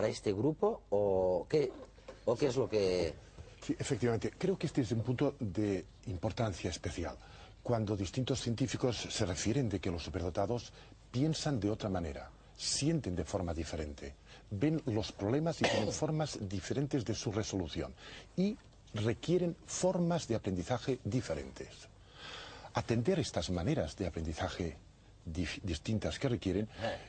este grupo, o qué es lo que... Sí, efectivamente. Creo que este es un punto de importancia especial. Cuando distintos científicos se refieren de que los superdotados piensan de otra manera, sienten de forma diferente, ven los problemas y tienen formas diferentes de su resolución y requieren formas de aprendizaje diferentes. Atender estas maneras de aprendizaje distintas que requieren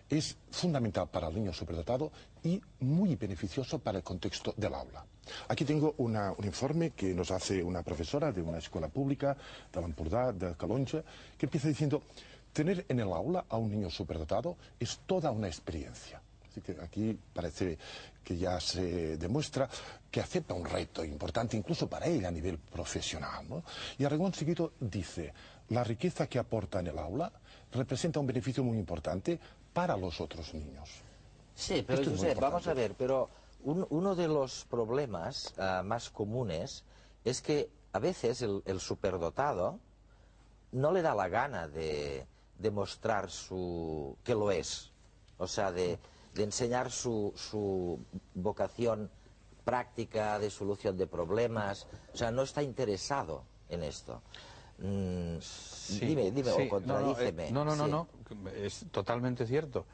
es fundamental para el niño superdotado y muy beneficioso para el contexto del aula. Aquí tengo un informe que nos hace una profesora de una escuela pública de l'Empordà, de Calonge, que empieza diciendo: tener en el aula a un niño superdotado es toda una experiencia. Así que aquí parece que ya se demuestra que acepta un reto importante incluso para ella a nivel profesional, ¿no? Y a renglón seguido dice: la riqueza que aporta en el aula representa un beneficio muy importante para los otros niños. Sí, pero Josep, vamos a ver, pero uno de los problemas más comunes es que a veces el superdotado no le da la gana de demostrar que lo es, o sea, de enseñar su vocación práctica de solución de problemas, o sea, no está interesado en esto. Sí, dime, sí, o contradíceme. No, es totalmente cierto.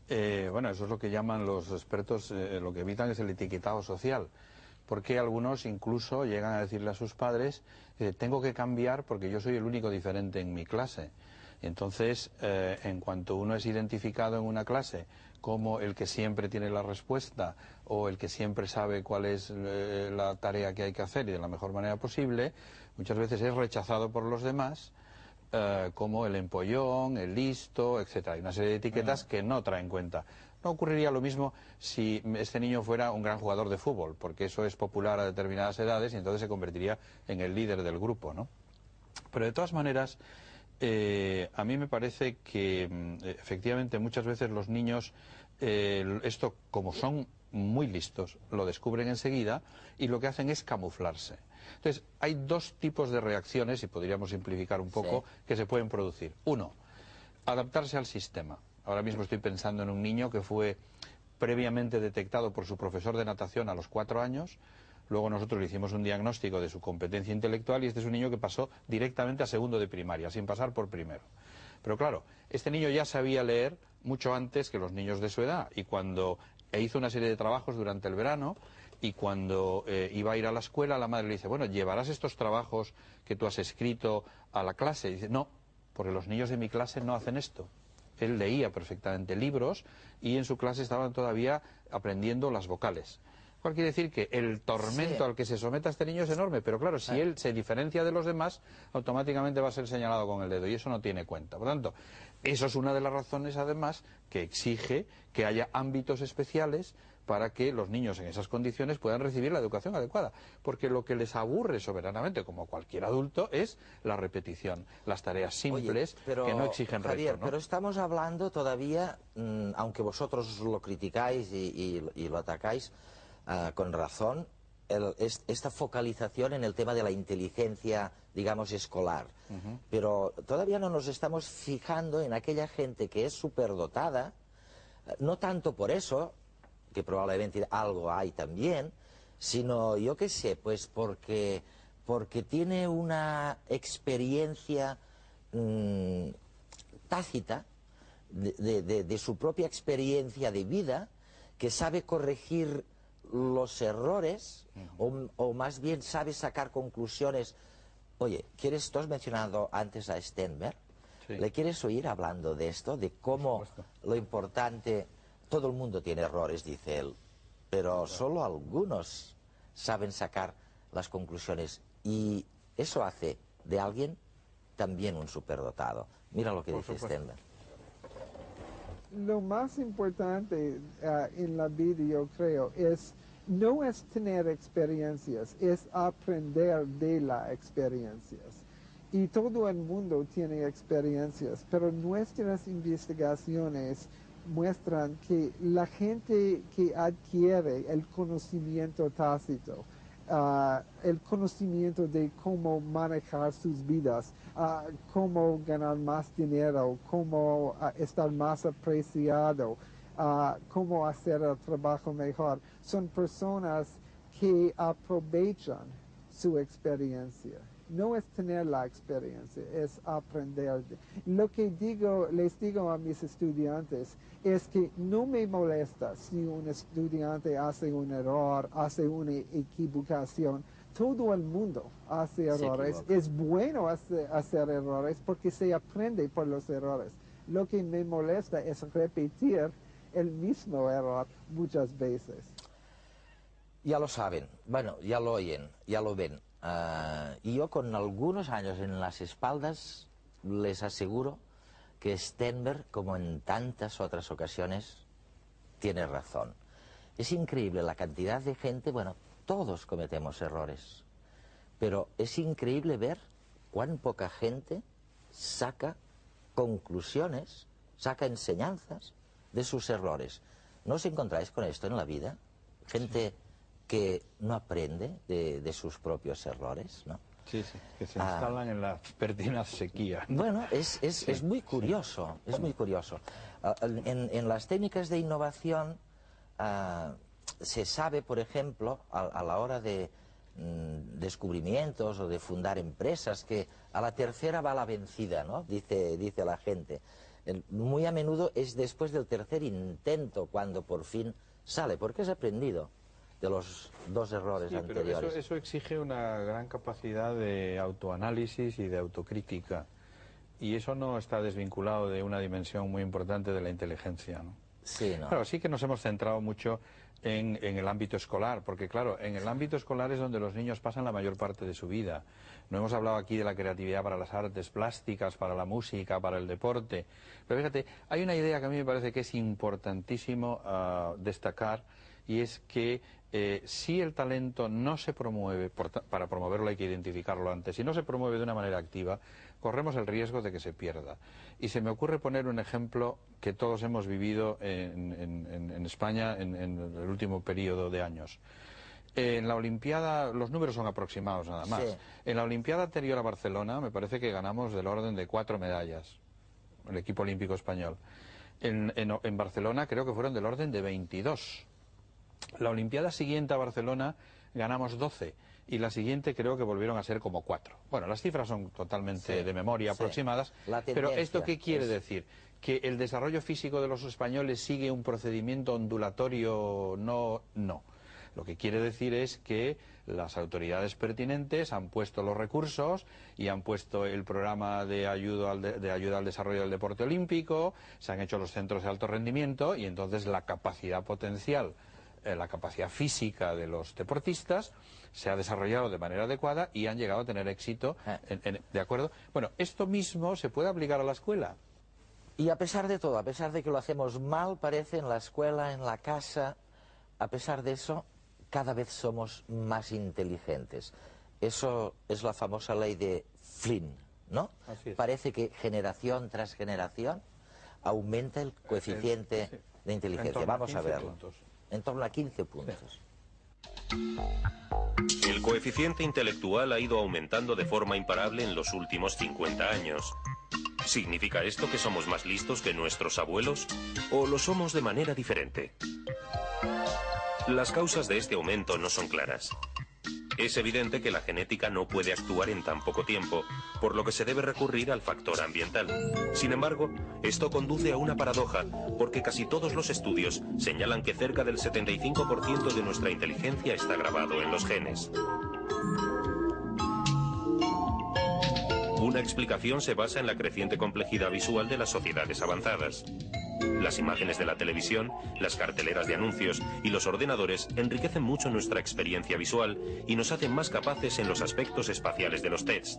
Bueno, eso es lo que llaman los expertos, lo que evitan es el etiquetado social, porque algunos incluso llegan a decirle a sus padres: tengo que cambiar porque yo soy el único diferente en mi clase. Entonces, en cuanto uno es identificado en una clase como el que siempre tiene la respuesta o el que siempre sabe cuál es la tarea que hay que hacer y de la mejor manera posible, muchas veces es rechazado por los demás como el empollón, el listo, etcétera. Hay una serie de etiquetas que no traen cuenta. No ocurriría lo mismo si este niño fuera un gran jugador de fútbol, porque eso es popular a determinadas edades y entonces se convertiría en el líder del grupo, ¿no? Pero de todas maneras, a mí me parece que efectivamente muchas veces los niños, esto como son muy listos, lo descubren enseguida y lo que hacen es camuflarse. Entonces, hay dos tipos de reacciones, y podríamos simplificar un poco, que se pueden producir. Uno, adaptarse al sistema. Ahora mismo estoy pensando en un niño que fue previamente detectado por su profesor de natación a los 4 años, luego nosotros le hicimos un diagnóstico de su competencia intelectual y este es un niño que pasó directamente a segundo de primaria, sin pasar por primero. Pero claro, este niño ya sabía leer mucho antes que los niños de su edad y cuando hizo una serie de trabajos durante el verano y cuando iba a ir a la escuela, la madre le dice: bueno, ¿llevarás estos trabajos que tú has escrito a la clase? Y dice: no, porque los niños de mi clase no hacen esto. Él leía perfectamente libros y en su clase estaban todavía aprendiendo las vocales. Cual quiere decir que el tormento al que se somete a este niño es enorme, pero claro, si él se diferencia de los demás, automáticamente va a ser señalado con el dedo y eso no tiene cuenta. Por tanto, eso es una de las razones, además, que exige que haya ámbitos especiales para que los niños en esas condiciones puedan recibir la educación adecuada. Porque lo que les aburre soberanamente, como cualquier adulto, es la repetición, las tareas simples. Oye, pero, que no exigen Javier, reto, ¿no? pero estamos hablando todavía, aunque vosotros lo criticáis y lo atacáis con razón, esta focalización en el tema de la inteligencia, digamos, escolar. Pero todavía no nos estamos fijando en aquella gente que es superdotada, no tanto por eso, que probablemente algo hay también, sino, yo qué sé, pues porque tiene una experiencia tácita de su propia experiencia de vida, que sabe corregir los errores o más bien sabe sacar conclusiones. Oye, tú has mencionado antes a Stenberg, ¿le quieres oír hablando de esto? De cómo lo importante, todo el mundo tiene errores, dice él, pero solo algunos saben sacar las conclusiones y eso hace de alguien también un superdotado. Mira lo que dice Stenberg. Lo más importante en la vida, yo creo, es no es tener experiencias, es aprender de las experiencias. Y todo el mundo tiene experiencias, pero nuestras investigaciones muestran que la gente que adquiere el conocimiento tácito, el conocimiento de cómo manejar sus vidas, cómo ganar más dinero, cómo estar más apreciado, cómo hacer el trabajo mejor, son personas que aprovechan su experiencia. No es tener la experiencia, es aprender. Lo que les digo a mis estudiantes es que no me molesta si un estudiante hace un error, hace una equivocación. Todo el mundo hace errores. Es bueno hacer errores porque se aprende por los errores. Lo que me molesta es repetir el mismo error muchas veces. Ya lo saben, bueno, ya lo oyen, ya lo ven. Y yo con algunos años en las espaldas les aseguro que Stenberg, como en tantas otras ocasiones, tiene razón. Es increíble la cantidad de gente, bueno, todos cometemos errores, pero es increíble ver cuán poca gente saca conclusiones, saca enseñanzas de sus errores. ¿No os encontráis con esto en la vida? Gente que no aprende de sus propios errores, ¿no? Sí, sí, que se instalan en la pertinaz sequía. Bueno, es muy curioso, es muy curioso. En las técnicas de innovación se sabe, por ejemplo, a la hora de descubrimientos o de fundar empresas, que a la tercera va la vencida, ¿no? Dice la gente. Muy a menudo es después del tercer intento cuando por fin sale, porque has aprendido de los dos errores anteriores. Pero eso exige una gran capacidad de autoanálisis y de autocrítica, y eso no está desvinculado de una dimensión muy importante de la inteligencia, ¿no? Sí, ¿no? Claro, sí que nos hemos centrado mucho en el ámbito escolar, porque claro, en el ámbito escolar es donde los niños pasan la mayor parte de su vida. No hemos hablado aquí de la creatividad para las artes plásticas, para la música, para el deporte. Pero fíjate, hay una idea que a mí me parece que es importantísimo destacar, y es que si el talento no se promueve, para promoverlo hay que identificarlo antes, si no se promueve de una manera activa, corremos el riesgo de que se pierda. Y se me ocurre poner un ejemplo que todos hemos vivido en España en el último periodo de años. En la Olimpiada, los números son aproximados nada más. Sí. En la Olimpiada anterior a Barcelona me parece que ganamos del orden de 4 medallas, el equipo olímpico español. En Barcelona creo que fueron del orden de 22. La Olimpiada siguiente a Barcelona ganamos 12 y la siguiente creo que volvieron a ser como 4. Bueno, las cifras son totalmente de memoria aproximadas, pero ¿esto qué quiere decir? ¿Que el desarrollo físico de los españoles sigue un procedimiento ondulatorio? No. Lo que quiere decir es que las autoridades pertinentes han puesto los recursos y han puesto el programa de ayuda al desarrollo del deporte olímpico, se han hecho los centros de alto rendimiento y entonces la capacidad potencial, la capacidad física de los deportistas se ha desarrollado de manera adecuada y han llegado a tener éxito. ¿De acuerdo? Bueno, esto mismo se puede aplicar a la escuela. Y a pesar de todo, a pesar de que lo hacemos mal, parece, en la escuela, en la casa, a pesar de eso, cada vez somos más inteligentes. Eso es la famosa ley de Flynn, ¿no? Así es. Parece que generación tras generación aumenta el coeficiente de inteligencia. Vamos a verlo. En torno a 15 puntos. El coeficiente intelectual ha ido aumentando de forma imparable en los últimos 50 años. ¿Significa esto que somos más listos que nuestros abuelos? ¿O lo somos de manera diferente? Las causas de este aumento no son claras. Es evidente que la genética no puede actuar en tan poco tiempo, por lo que se debe recurrir al factor ambiental. Sin embargo, esto conduce a una paradoja, porque casi todos los estudios señalan que cerca del 75% de nuestra inteligencia está grabado en los genes. Una explicación se basa en la creciente complejidad visual de las sociedades avanzadas. Las imágenes de la televisión, las carteleras de anuncios y los ordenadores enriquecen mucho nuestra experiencia visual y nos hacen más capaces en los aspectos espaciales de los tests.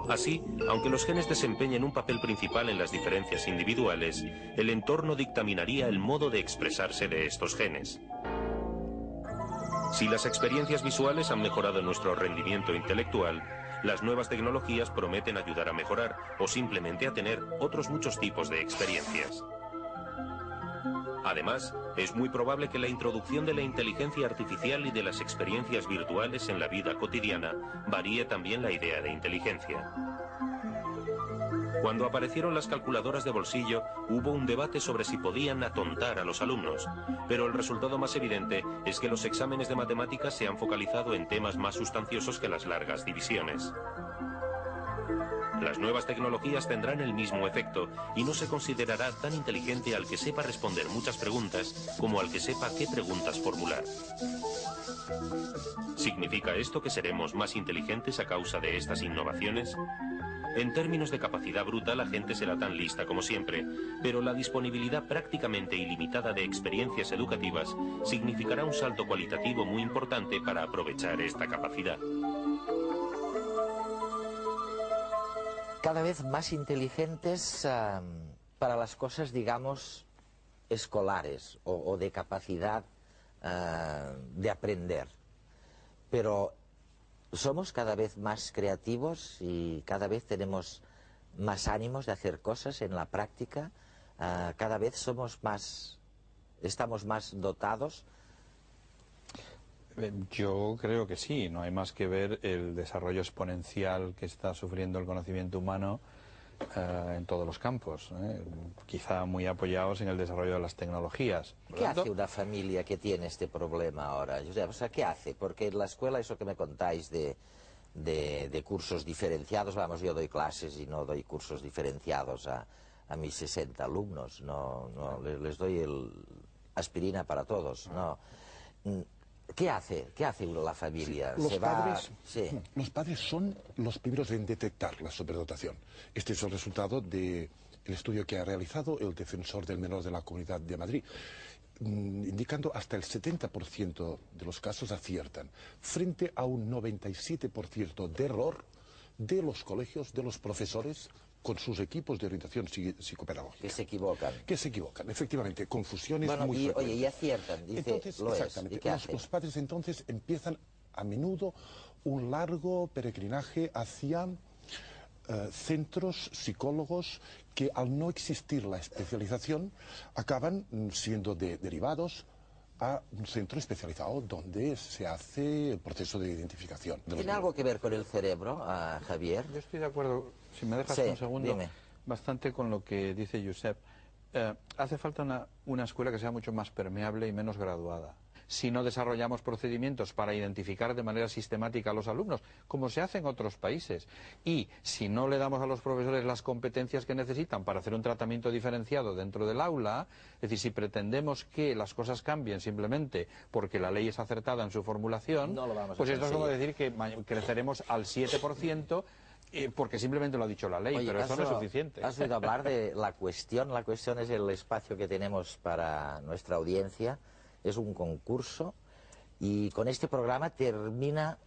Así, aunque los genes desempeñen un papel principal en las diferencias individuales, el entorno dictaminaría el modo de expresarse de estos genes. Si las experiencias visuales han mejorado nuestro rendimiento intelectual, las nuevas tecnologías prometen ayudar a mejorar o simplemente a tener otros muchos tipos de experiencias. Además, es muy probable que la introducción de la inteligencia artificial y de las experiencias virtuales en la vida cotidiana varíe también la idea de inteligencia. Cuando aparecieron las calculadoras de bolsillo, hubo un debate sobre si podían atontar a los alumnos, pero el resultado más evidente es que los exámenes de matemáticas se han focalizado en temas más sustanciosos que las largas divisiones. Las nuevas tecnologías tendrán el mismo efecto y no se considerará tan inteligente al que sepa responder muchas preguntas como al que sepa qué preguntas formular. ¿Significa esto que seremos más inteligentes a causa de estas innovaciones? En términos de capacidad bruta, la gente será tan lista como siempre, pero la disponibilidad prácticamente ilimitada de experiencias educativas significará un salto cualitativo muy importante para aprovechar esta capacidad. Cada vez más inteligentes para las cosas, digamos, escolares o de capacidad de aprender. Pero somos cada vez más creativos y cada vez tenemos más ánimos de hacer cosas en la práctica. Cada vez estamos más dotados. Yo creo que sí, no hay más que ver el desarrollo exponencial que está sufriendo el conocimiento humano en todos los campos, quizá muy apoyados en el desarrollo de las tecnologías. ¿Qué hace una familia que tiene este problema ahora, Josep? O sea, ¿qué hace? Porque en la escuela, eso que me contáis de cursos diferenciados, vamos, yo doy clases y no doy cursos diferenciados a mis 60 alumnos, no les doy aspirina para todos, no. ¿Qué hace la familia? Los padres son los primeros en detectar la superdotación. Este es el resultado del estudio que ha realizado el defensor del menor de la Comunidad de Madrid, indicando hasta el 70% de los casos aciertan, frente a un 97% de error de los colegios, de los profesores, con sus equipos de orientación psicopedagógica. Que se equivocan. Que se equivocan, efectivamente, confusiones muy frecuentes. Oye, y aciertan, dice, entonces, exactamente, los padres entonces empiezan a menudo un largo peregrinaje hacia centros, psicólogos, que al no existir la especialización, acaban siendo derivados a un centro especializado donde se hace el proceso de identificación. ¿Tiene algo que ver con el cerebro, Javier? Yo estoy de acuerdo, si me dejas un segundo, bastante con lo que dice Josep. Hace falta una escuela que sea mucho más permeable y menos graduada. Si no desarrollamos procedimientos para identificar de manera sistemática a los alumnos, como se hace en otros países, y si no le damos a los profesores las competencias que necesitan para hacer un tratamiento diferenciado dentro del aula, es decir, si pretendemos que las cosas cambien simplemente porque la ley es acertada en su formulación, pues esto es como decir que creceremos al 7%, porque simplemente lo ha dicho la ley. Oye, pero eso no es suficiente. Has oído hablar de la cuestión es el espacio que tenemos para nuestra audiencia. Es un concurso y con este programa termina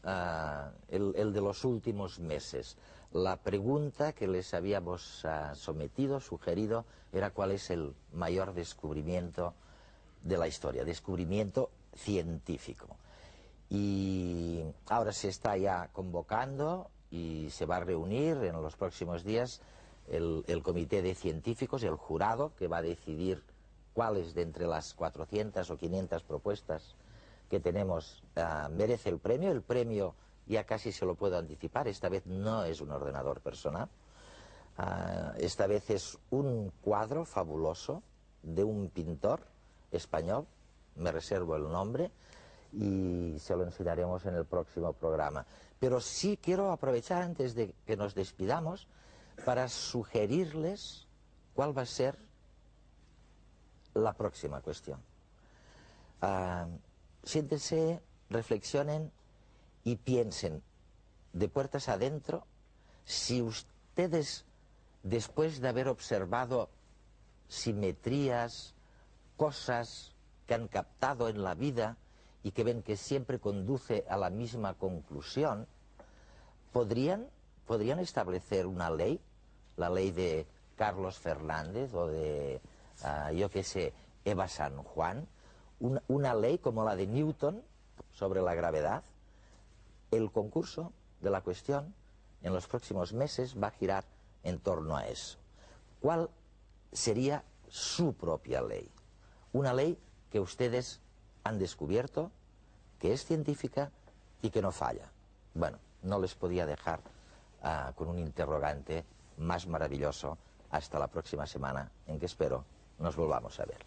el de los últimos meses. La pregunta que les habíamos sugerido, era cuál es el mayor descubrimiento de la historia, descubrimiento científico. Y ahora se está ya convocando y se va a reunir en los próximos días el comité de científicos, el jurado, que va a decidir cuáles de entre las 400 o 500 propuestas que tenemos merece el premio. El premio ya casi se lo puedo anticipar, esta vez no es un ordenador personal, esta vez es un cuadro fabuloso de un pintor español, me reservo el nombre y se lo enseñaremos en el próximo programa. Pero sí quiero aprovechar antes de que nos despidamos para sugerirles cuál va a ser la próxima cuestión. Siéntense, reflexionen y piensen de puertas adentro si ustedes, después de haber observado simetrías, cosas que han captado en la vida y que ven que siempre conduce a la misma conclusión, podrían ¿podrían establecer una ley? La ley de Carlos Fernández o de, yo qué sé, Eva San Juan. Una ley como la de Newton sobre la gravedad. El concurso de la cuestión en los próximos meses va a girar en torno a eso. ¿Cuál sería su propia ley? Una ley que ustedes han descubierto, que es científica y que no falla. Bueno, no les podía dejar con un interrogante más maravilloso hasta la próxima semana, en que espero nos volvamos a ver.